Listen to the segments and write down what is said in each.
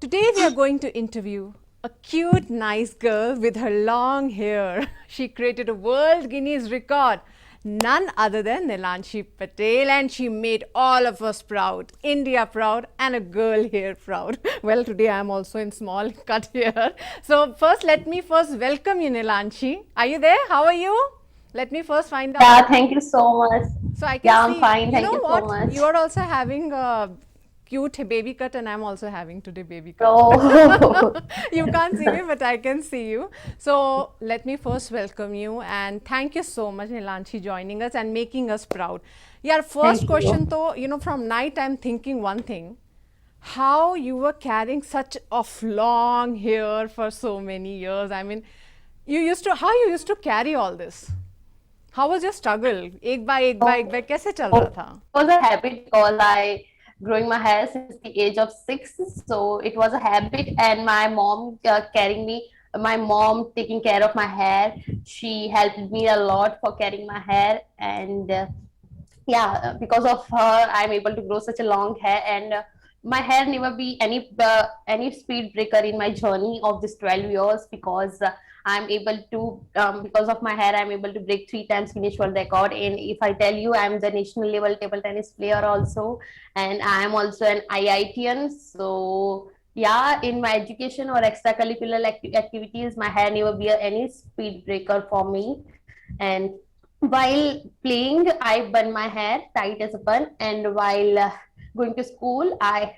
Today we are going to interview a cute, nice girl with her long hair. She created a World Guinness record, none other than Nilanshi Patel, and she made all of us proud, India proud, and a girl here proud. Well, today I am also in small cut here. So first, let me first welcome you, Nilanshi. Are you there? How are you? Let me first find out. Yeah, thank you so much. So I can Yeah, I'm see, fine. you Thank know you so what? much. You are also having a cute baby cut, and I'm also having today baby cut. Oh, You can't see me, but I can see you. So let me first welcome you and thank you so much, Nilanshi, joining us and making us proud. Yeah, first thank question you. though, from night I'm thinking one thing. How you were carrying such of long hair for so many years? I mean, how you used to carry all this? How was your struggle? एक bye कैसे चल रहा था? It was a habit because I growing my hair since the age of 6. So it was a habit, and my mom carrying me. My mom taking care of my hair. She helped me a lot for carrying my hair, and yeah, because of her I'm able to grow such a long hair, and my hair never be any speed breaker in my journey of this 12 years, because I'm able to because of my hair I'm able to break 3 times Guinness World Record. And if I tell you, I'm the national level table tennis player also, and I am also an IITian. So yeah, in my education or extracurricular activities, my hair never be any speed breaker for me. And while playing, I bun my hair tight as a bun, and while going to school, I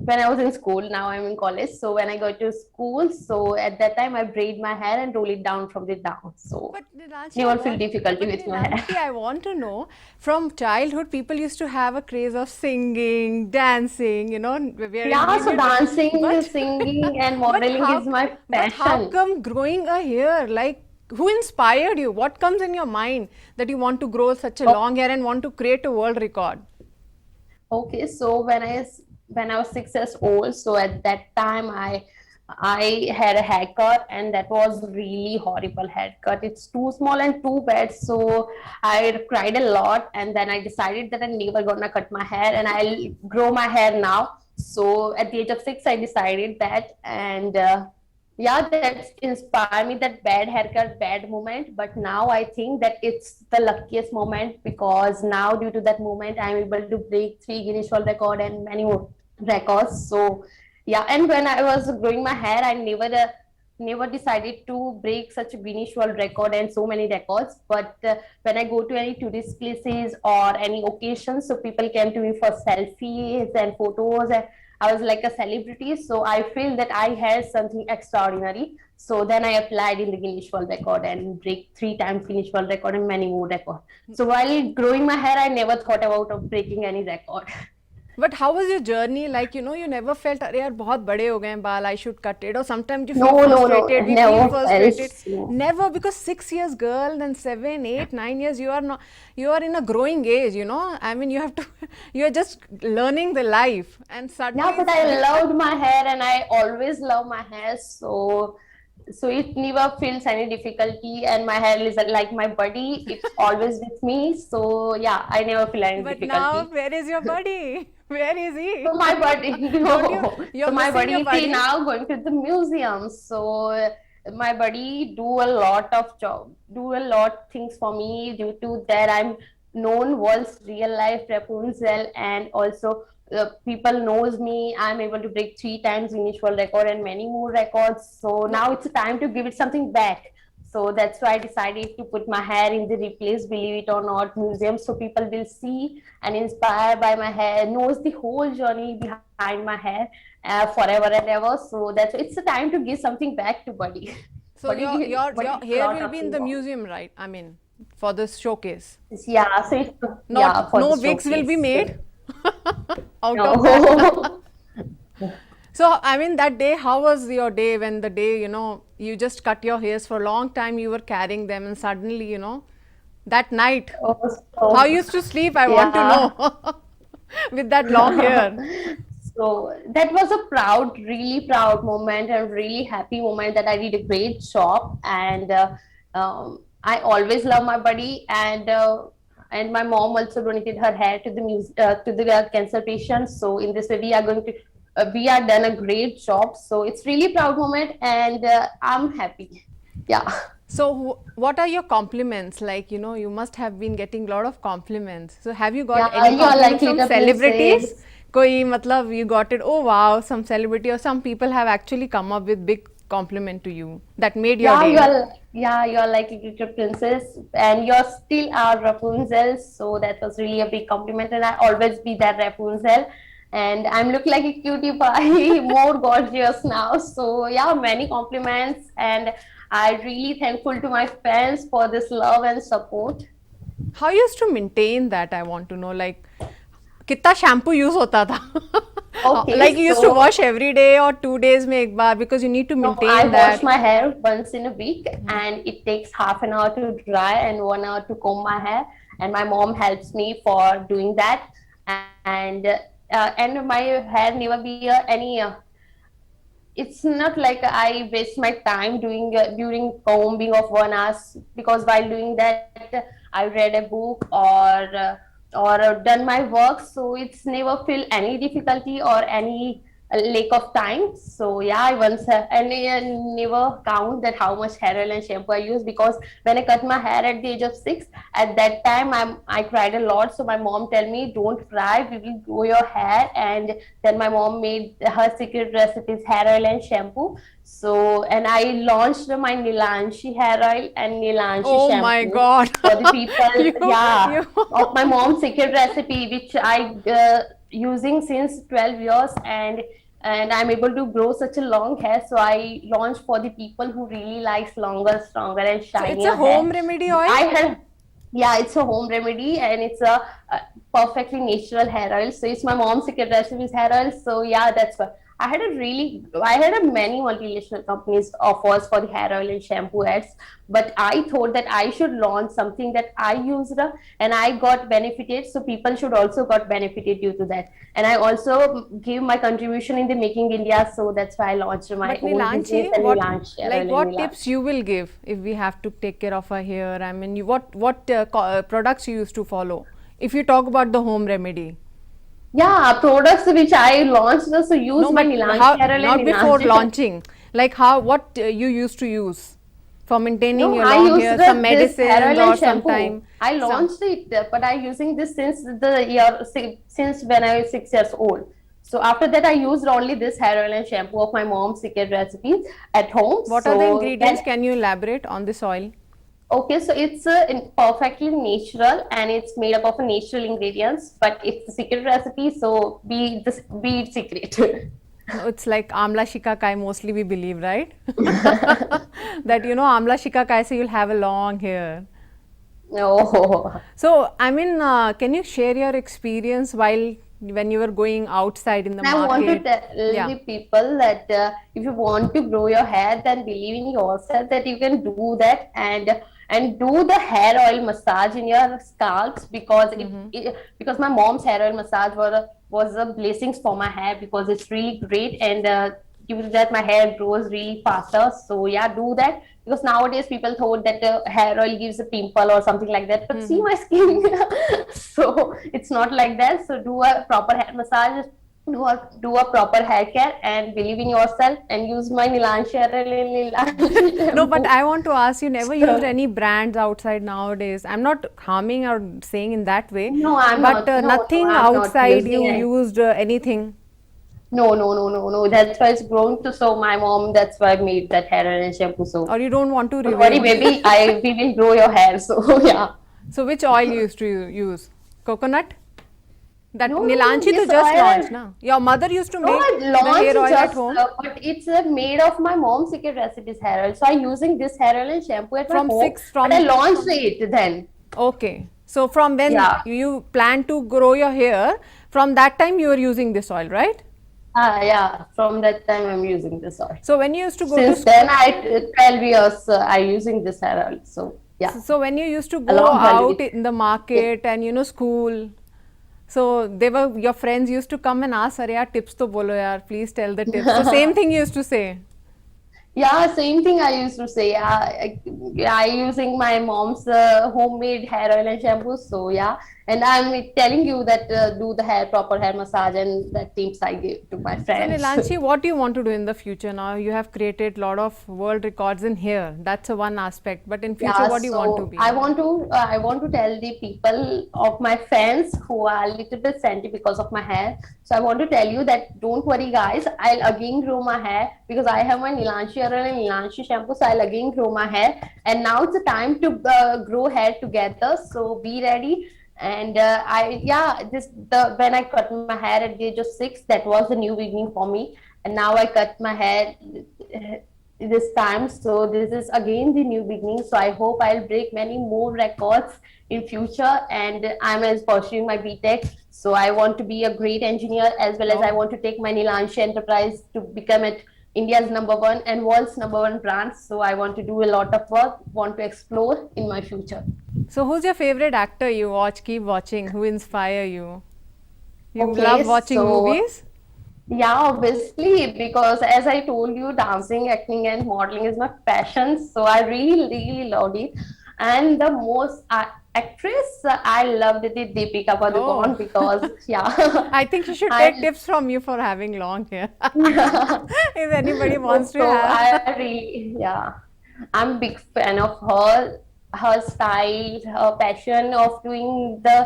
when I was in school, now I'm in college. So when I go to school, so at that time I braid my hair and roll it down from the down. So But Nilanshi, never feel difficulty with my hair. I want to know, from childhood, people used to have a craze of singing, dancing, wearing Yeah, so dancing, but, singing, and but modeling how, is my but how passion. come growing a hair? Like, who inspired you? What comes in your mind that you want to grow such a long hair and want to create a world record? Okay, so when I was 6 years old, so at that time I had a haircut, and that was really horrible haircut. It's too small and too bad. So I cried a lot, and then I decided that I'm never gonna cut my hair, and I'll grow my hair now. So at the age of 6, I decided that, and yeah, that's inspired me, that bad haircut, bad moment. But now I think that it's the luckiest moment, because now due to that moment I'm able to break 3 Guinness World Record and many more records. So yeah, and when I was growing my hair, I never decided to break such a Guinness World Record and so many records. But when I go to any tourist places or any occasions, so people came to me for selfies and photos, and I was like a celebrity. So I feel that I had something extraordinary. So then I applied in the Guinness World Record and break 3 times Guinness World Record and many more records. So while growing my hair, I never thought about of breaking any record. But how was your journey? Like, you never felt, अरे यार बहुत बड़े हो गए हैं बाल, I should cut it. Or sometimes you feel No, no, no, frustrated. We feel never frustrated. felt. No. Never, because 6 years girl, then 7, 8, 9 years, you are in a growing age. I mean, you have to, you are just learning the life, and Yeah, suddenly but I loved my hair, and I always love my hair. So it never feels any difficulty, and my hair is like my body. It's always with me. So yeah, I never feel any but now, difficulty. where is your buddy? Where is he? So my body, Don't you? no. You're So my missing your body is buddy. now going to the museum. So my buddy do a lot of job, do a lot things for me. Due to that, I'm known world's real life Rapunzel, and also people knows me. I'm able to break 3 times Guinness World Record and many more records. So No, now it's time to give it something back. So that's why I decided to put my hair in the replace, believe it or not, museum, so people will see and inspired by my hair, knows the whole journey behind my hair forever and ever. So that's it's a time to give something back to Buddy. so your Buddy did a hair lot will of be in things the for me. museum, right? I mean, for this showcase. Yeah, so it's, Not yeah, for the no wigs will be showcase. made out of that. No. So I mean, that day, how was your day when the day, you just cut your hairs for a long time, you were carrying them, and suddenly, that night, Oh, how so you used to sleep, I want to yeah. know, with that long hair. So that was a proud, really proud moment, and really happy moment that I did a great job. And I always love my Buddy, and my mom also donated her hair to the to the cancer patients. So in this way, we are going to we are done a great job. So it's really proud moment, and I'm happy. Yeah. So, what are your compliments? Like, you must have been getting a lot of compliments. So, have you got Yeah, any you're compliments likely from to celebrities? princess. Koi, matlab, you got it, oh wow, some celebrity or some people have actually come up with big compliment to you that made your day. You're like a little princess, and you're still our Rapunzel. So that was really a big compliment, and I always be that Rapunzel. And I'm look like a cutie pie, more gorgeous now. So yeah, many compliments, and I really thankful to my fans for this love and support. How you used to maintain that? I want to know, like, कितना shampoo use होता था? Okay, Like you used to so wash every day or 2 days में एक बार because you need to no, I maintain wash that. my hair once in a week, and it takes half an hour to dry and 1 hour to comb my hair. And my mom helps me for doing that. And my hair never be any. It's not like I waste my time doing during combing of 1 hour, because while doing that I read a book or done my work, so it's never feel any difficulty or any lack of time. So yeah, I once and I never count that how much hair oil and shampoo I use, because when I cut my hair at the age of 6, at that time I cried a lot. So my mom tell me, don't cry, we will grow your hair. And then my mom made her secret recipes, hair oil and shampoo. So, and I launched my Nilanshi hair oil and Nilanshi Oh my shampoo God. for the people. you, Yeah, you. of my mom's secret recipe, which I using since 12 years, and I'm able to grow such a long hair. So I launched for the people who really likes longer, stronger, and So it's a shinier hair. home remedy oil? I had Yeah, it's a home remedy, and it's a perfectly natural hair oil. So it's my mom's secret recipes hair oil. So yeah, that's what I had a many multinational companies offers for the hair oil and shampoo ads, but I thought that I should launch something that I used and I got benefited. So people should also got benefited due to that. And I also give my contribution in the Making India. So that's why I launched my But own business Nilanchi, and Nilansh hair oil and what Nilansh. tips you will give if we have to take care of our hair? I mean, what products you used to follow? If you talk about the home remedy. Yeah, products which I launched, so use No, my but Nilansh how, hair oil and not before Nilansh. launching. Like how, what you used to use for maintaining No, your I long used hair, some this hair medicines oil or and shampoo. sometime I some. launched it, but I using this since the year since when I was 6 years old. So after that, I used only this hair oil and shampoo of my mom's secret recipes at home. What are the So ingredients? then, Can you elaborate on this oil? okay, so it's perfectly natural, and it's made up of natural ingredients, but it's a secret recipe. So be it secret. No, it's like Amla Shikakai mostly we believe, right? That Amla Shikakai say you'll have a long hair. No. So, I mean, can you share your experience while when you were going outside in the I want to market? tell Yeah. the people that if you want to grow your hair, then believe in yourself that you can do that, and do the hair oil massage in your scalps, because because my mom's hair oil massage was a blessings for my hair, because it's really great, and due to that my hair grows really faster. So yeah, do that, because nowadays people thought that hair oil gives a pimple or something like that, but see my skin. So it's not like that. So do a proper hair massage, do a proper hair care, and believe in yourself, and use my Nilanshi hair oil and Nilanshi No, but shampoo. I want to ask you never used So, any brands outside nowadays. I'm not harming or saying in that way, no, I'm but not. No, no, nothing I'm not outside using you it. used anything. No, no, no, no, no. That's why it's grown to. So my mom, that's why made that hair oil and shampoo. So Or you don't want to don't worry, reveal. baby. We will grow your hair. So yeah. So, which oil you used to use? Coconut? That No, no, no. Nilanshi to This just launched, oil. na? Your mother used to No, make I the hair launched oil at just, home but it's made of my mom's secret recipes hair oil. So I'm using this hair oil and shampoo at my from home, six but I from. launched it then. Okay. So from when Yeah. you plan to grow your hair, from that time you were using this oil, right? Yeah. From that time, I'm using this oil. So when you used to go to Since then, 12 years, I using this hair oil. So yeah, so when you used to a go long out journey. in the Yeah. market and school, so they were your friends used to come and ask, "Arey yaar, tips to bolo yaar, please tell the tips." So same thing you used to say. Yeah, same thing I used to say. I using my mom's homemade hair oil and shampoo. So yeah, And I'm telling you that do the hair proper hair massage, and the tips I give to my So friends. Nilanshi, what do you want to do in the future now? You have created a lot of world records in hair. That's a one aspect. But in future, Yeah, what do you want to so be? I want to tell the people of my fans who are a little bit senti because of my hair. So I want to tell you that don't worry, guys. I'll again grow my hair because I have my Nilanshi oil and Nilanshi shampoo. So I'll again grow my hair, and now it's the time to grow hair together. So be ready. And I yeah, this the when I cut my hair at the age of 6, that was the new beginning for me. And now I cut my hair this time, so this is again the new beginning. So I hope I'll break many more records in future. And I'm as pursuing my BTech, so I want to be a great engineer, as well as I Oh. want to take my Nilanshi enterprise to become it India's #1 and world's #1 brand. So I want to do a lot of work, want to explore in my future. So who's your favorite actor you watch, keep watching? Who inspire you? You Okay, love watching so movies? yeah, obviously, because as I told you, dancing, acting, and modeling is my passion. So I really, really loved it. And the most actress I loved it is Deepika Oh, Padukone because, yeah, I think she should take I tips from you for having long hair. yeah. If anybody wants to So have. I really, yeah, I'm a big fan of her style, her passion of doing the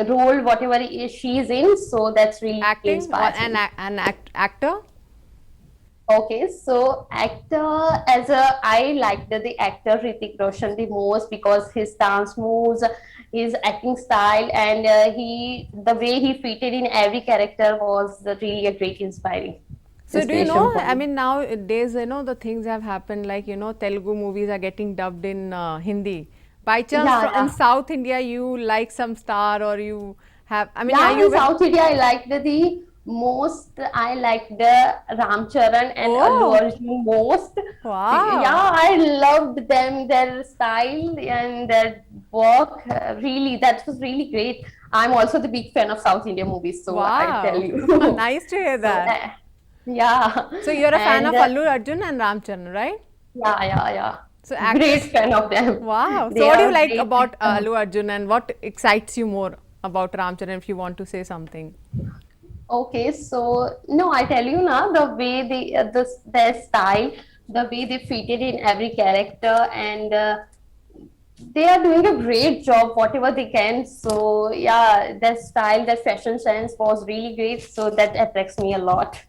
role, whatever she's in. So that's really Acting, inspires an, me. actor. Okay, so actor as a I liked the actor Hrithik Roshan the most because his dance moves, his acting style, and the way he fitted in every character was really a great inspiring So do you inspiration know, for I me. mean nowadays, the things have happened like, Telugu movies are getting dubbed in Hindi. By chance Yeah, in yeah. South India you like some star or you have, I mean, are Yeah, you, in South India, I liked the most. I liked the Ram Charan and Allu oh, Arjun most. wow, Yeah, I loved them, their style and their work. Really, that was really great. I'm also the big fan of South India movies, so I tell wow, you. nice to hear So, that. yeah, So you're a fan and of Allu Arjun and Ramcharan, right? yeah, yeah, yeah. So Great actors, fan of them. wow. So They what do you are like great. about Allu Arjun and what excites you more about Ramcharan if you want to say something? Okay, so no, I tell you now the way their style, the way they fitted in every character, and they are doing a great job, whatever they can. So yeah, their style, their fashion sense was really great. So that attracts me a lot.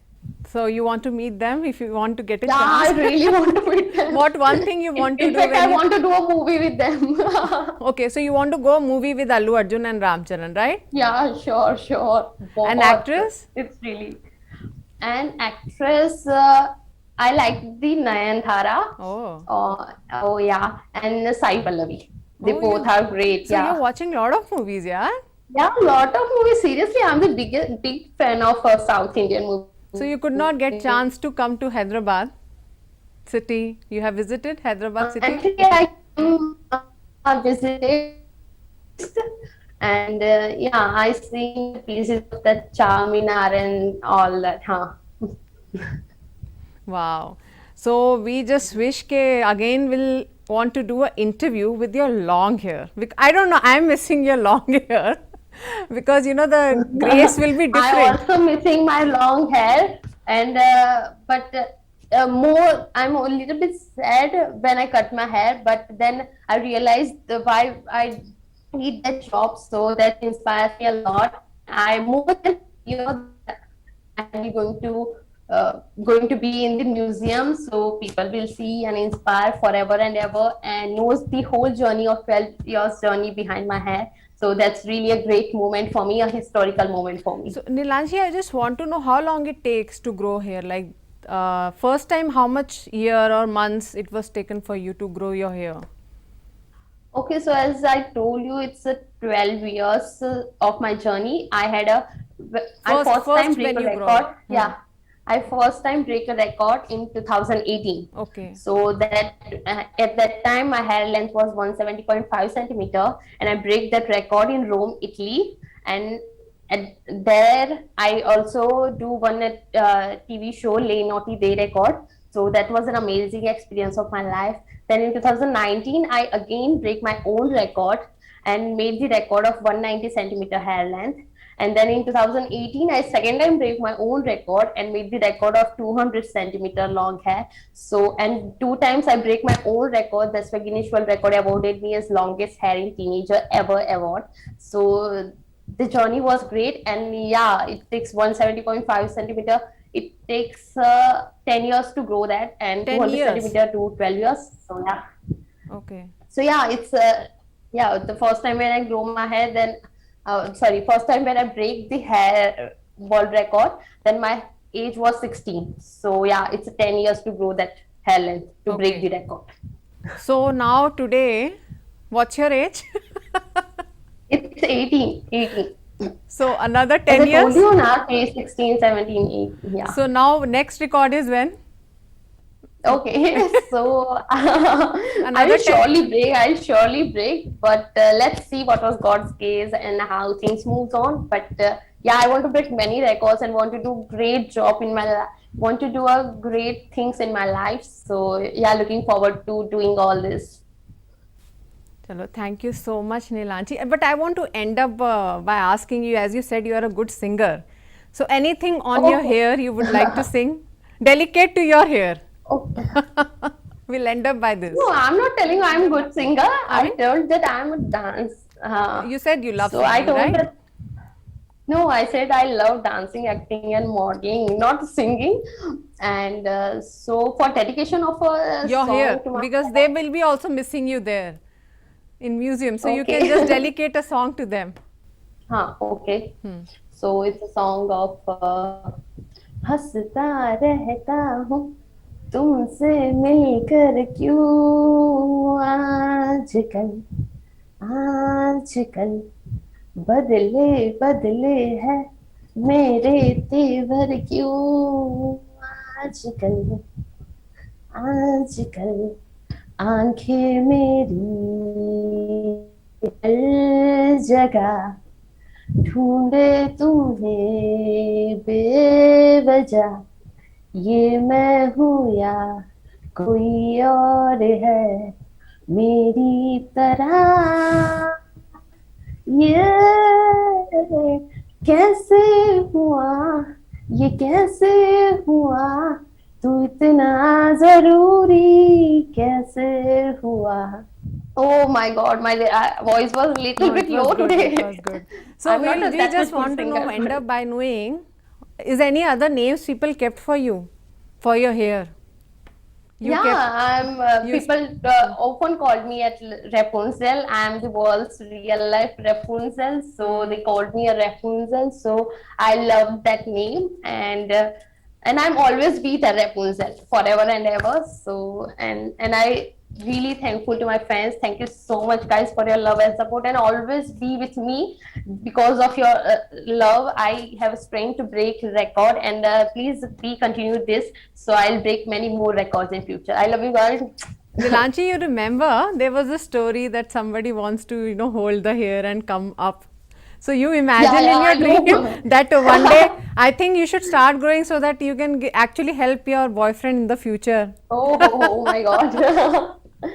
So you want to meet them if you want to get a Yeah, I chance? really want to meet them. What one thing you want to In do fact, when I you, want to do a movie with them. okay, so you want to go a movie with Allu Arjun and Ramcharan, right? Yeah, sure, sure. An Both. actress? It's really an actress. I like the Nayanthara. Oh, Oh yeah, and Sai Pallavi. They oh, both you. are great. So you're Yeah, watching a lot of movies, yeah? yeah. A lot of movies. Seriously, I'm the biggest big fan of South Indian movies. So you could not get chance to come to Hyderabad city. You have visited Hyderabad city? Actually, I visited, and yeah, I seen pieces of the Charminar and all that. Huh. Wow. So we just wish ke again will want to do an interview with your long hair. I don't know, I'm missing your long hair because the grace will be I different. also missing my long hair, and but more I'm a little bit sad when I cut my hair. But then I realized why I need that job, so that inspires me a lot. I more than I'm going to be in the museum, so people will see and inspire forever and ever, and knows the whole journey of 12 years journey behind my hair. So that's really a great moment for me, a historical moment for me. So Nilanshi, I just want to know how long it takes to grow hair. Like first time, how much year or months it was taken for you to grow your hair? Okay, so as I told you, it's a 12 years of my journey. I first time First break when a you grow. record. Yeah, I first time break a record in 2018. Okay. So that at that time my hair length was 170.5 centimeter, and I break that record in Rome, Italy. And there I also do one TV show, Le Naughty Day record. So that was an amazing experience of my life. Then in 2019, I again break my own record, and made the record of 190 centimeter hair length. And then in 2018, I second time break my own record and made the record of 200 centimeter long hair. So, and two times I break my own record. That's why Guinness World Record awarded me as longest hair in teenager ever award. So the journey was great. And yeah, it takes 170.5 centimeter. It takes 10 years to grow that, and 10 200 years. centimeter to 12 years. So yeah. Okay. So yeah, it's yeah, the first time when I grow my hair, then sorry, first time when I break the hair world record, then my age was 16. So yeah, it's 10 years to grow that hair length to break Okay. the record. So now today, what's your age? It's 18. So another As 10 I years. told you now, age 16, 17, 18. Yeah. So now next record is when? Okay, so I'll 10. surely break, but let's see what was God's case and how things moves on. But yeah, I want to break many records and want to do great job in my life, want to do a great things in my life. So yeah, looking forward to doing all this. Chalo, thank you so much, Nilanchi. But I want to end up by asking you, as you said, you are a good singer. So anything on your Oh. hair you would like to sing? Delicate to your hair. Okay. We'll end up by this. No, I'm not telling you I'm a good singer. I mean- told that I'm a dance. You said you love So I singing, told right? that. No, I said I love dancing, acting, and modeling, not singing. And so, for dedication of a Your song hair, to my because they will be also missing you there in museum. So you can Okay. just dedicate a song to them. okay. So it's a song of हंसता रहता हूँ तुमसे मिलकर क्यों आजकल आजकल बदले बदले है मेरे तेवर क्यों आजकल आजकल आंखें मेरी हर जगह ढूंढे तुम्हें बेवजह ये मैं हूँ या कोई और है मेरी तरह ये कैसे हुआ ये कैसे हुआ तू इतना जरूरी कैसे हुआ Oh my God, my voice was a little No, bit it was low good, today. it was good. So I'm not we that just much want to good know, singer, end but- up by knowing, is any other names people kept for you, for your hair? You yeah, kept- I'm. you- People often called me at Rapunzel. I'm the world's real life Rapunzel, so they called me a Rapunzel. So I love that name, and I'm always be the Rapunzel forever and ever. So and I really thankful to my fans. Thank you so much, guys, for your love and support, and always be with me because of your love. I have a strength to break record, and please be continue this. So I'll break many more records in future. I love you guys. Nilanchi, you remember there was a story that somebody wants to, hold the hair and come up. So you imagine Yeah, in I your know. dream that one day, I think you should start growing so that you can actually help your boyfriend in the future. Oh my God. So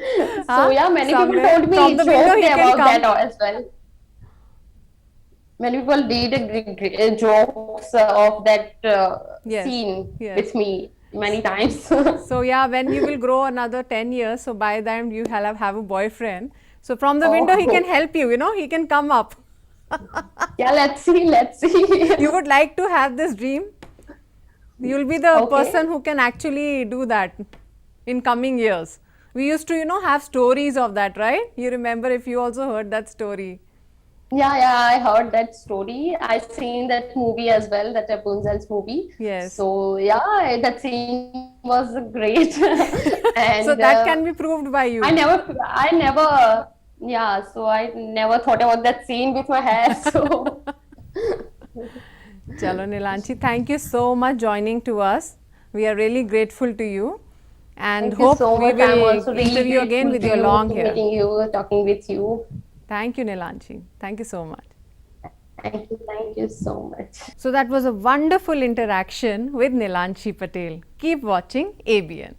Huh? yeah, many people Somewhere told me from the window joked he can about come. that as well. Many people did jokes of that Yes, scene yes. with me many times. So yeah, when you will grow another 10 years, so by then you have a boyfriend. So from the window he can help you, he can come up. Yeah, let's see. You would like to have this dream? You'll be the Okay. person who can actually do that in coming years. We used to, have stories of that, right? You remember if you also heard that story. Yeah, I heard that story. I seen that movie as well, that Rapunzel's movie. Yes. So yeah, that scene was great. And So that can be proved by you. yeah, so I never thought about that scene with my hair. So Chalo Nilanchi, thank you so much joining to us. We are really grateful to you and thank you hope so we much. I'm will also really interview again grateful with to your you, long to hair. meeting you, talking with you. Thank you, Nilanchi. Thank you so much. Thank you so much. So that was a wonderful interaction with Nilanchi Patel. Keep watching ABN.